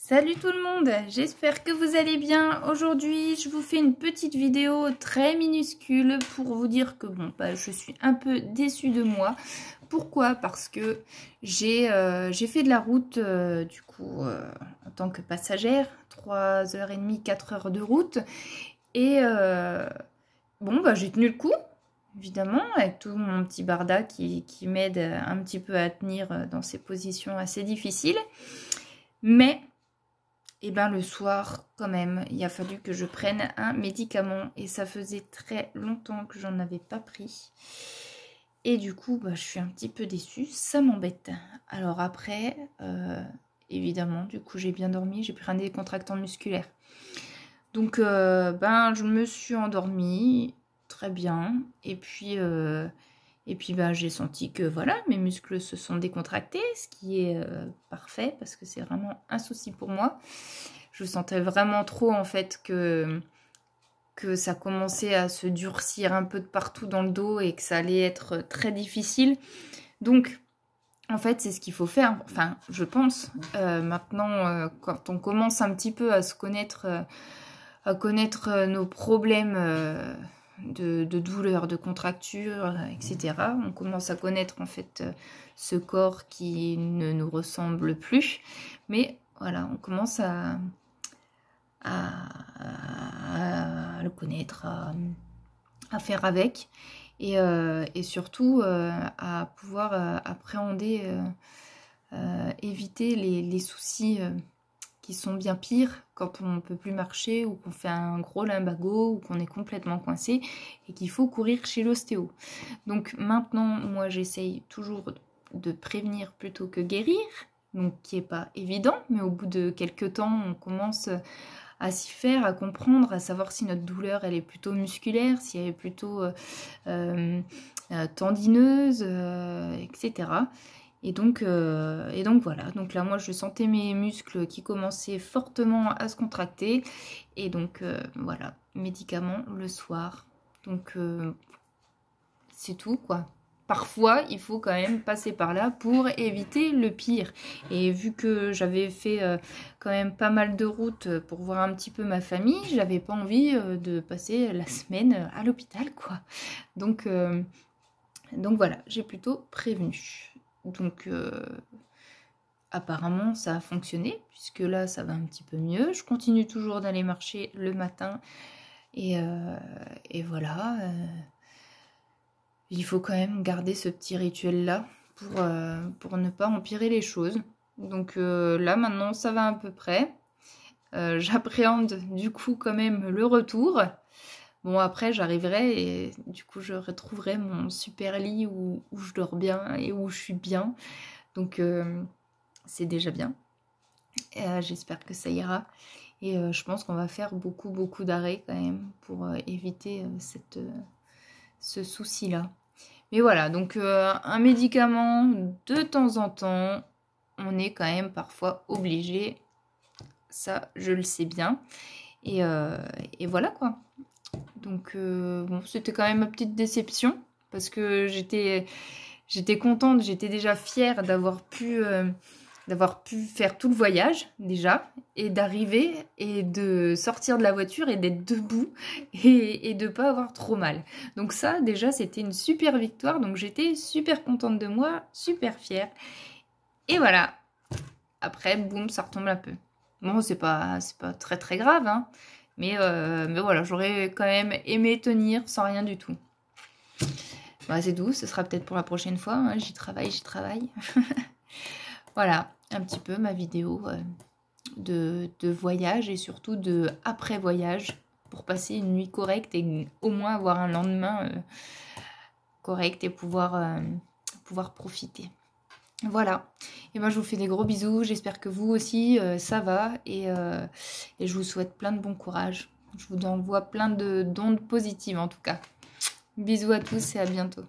Salut tout le monde, j'espère que vous allez bien. Aujourd'hui, je vous fais une petite vidéo très minuscule pour vous dire que je suis un peu déçue de moi. Pourquoi? Parce que j'ai fait de la route en tant que passagère, 3h30, 4 heures de route. Et j'ai tenu le coup, évidemment, avec tout mon petit barda qui m'aide un petit peu à tenir dans ces positions assez difficiles. Mais le soir, quand même, il a fallu que je prenne un médicament. Et ça faisait très longtemps que j'en avais pas pris. Et du coup, je suis un petit peu déçue. Ça m'embête. Alors après, évidemment, du coup, j'ai bien dormi. J'ai pris un décontractant musculaire. Donc, je me suis endormie. Très bien. Et puis j'ai senti que voilà, mes muscles se sont décontractés, ce qui est parfait parce que c'est vraiment un souci pour moi. Je sentais vraiment trop en fait que ça commençait à se durcir un peu de partout dans le dos et que ça allait être très difficile. Donc en fait, c'est ce qu'il faut faire. Enfin, je pense. Maintenant, quand on commence un petit peu à se connaître, à connaître nos problèmes de douleurs, de contractures, etc. On commence à connaître en fait ce corps qui ne nous ressemble plus. Mais voilà, on commence à le connaître, à faire avec. Et surtout à pouvoir appréhender, éviter les soucis qui sont bien pires quand on ne peut plus marcher ou qu'on fait un gros lumbago ou qu'on est complètement coincé et qu'il faut courir chez l'ostéo. Donc maintenant, moi j'essaye toujours de prévenir plutôt que guérir, donc qui n'est pas évident, mais au bout de quelques temps, on commence à s'y faire, à comprendre, à savoir si notre douleur elle est plutôt musculaire, si elle est plutôt tendineuse, etc. Et donc voilà, donc là moi je sentais mes muscles qui commençaient fortement à se contracter. Et donc voilà, médicaments le soir. Donc c'est tout quoi. Parfois il faut quand même passer par là pour éviter le pire. Et vu que j'avais fait quand même pas mal de routes pour voir un petit peu ma famille, j'avais pas envie de passer la semaine à l'hôpital quoi. Donc voilà, j'ai plutôt prévenu. Donc apparemment ça a fonctionné puisque là ça va un petit peu mieux. Je continue toujours d'aller marcher le matin et voilà. Il faut quand même garder ce petit rituel là pour ne pas empirer les choses. Donc là maintenant ça va à peu près. J'appréhende du coup quand même le retour. Bon, après, j'arriverai et du coup, je retrouverai mon super lit où je dors bien et où je suis bien. Donc, c'est déjà bien. J'espère que ça ira. Et je pense qu'on va faire beaucoup d'arrêts quand même pour éviter ce souci-là. Mais voilà, donc un médicament de temps en temps, on est quand même parfois obligé. Ça, je le sais bien. Et voilà quoi. Donc c'était quand même ma petite déception parce que j'étais contente, j'étais déjà fière d'avoir pu faire tout le voyage déjà et d'arriver et de sortir de la voiture et d'être debout et de pas avoir trop mal. Donc ça déjà c'était une super victoire, donc j'étais super contente de moi, super fière. Et voilà, après boum ça retombe un peu. Bon c'est pas très grave hein. Mais voilà, j'aurais quand même aimé tenir sans rien du tout. C'est tout, ce sera peut-être pour la prochaine fois. Hein. J'y travaille. Voilà, un petit peu ma vidéo de voyage et surtout de après-voyage pour passer une nuit correcte et au moins avoir un lendemain correct et pouvoir profiter. Voilà, et je vous fais des gros bisous, j'espère que vous aussi ça va et je vous souhaite plein de bon courage. Je vous envoie plein d'ondes positives en tout cas. Bisous à tous et à bientôt.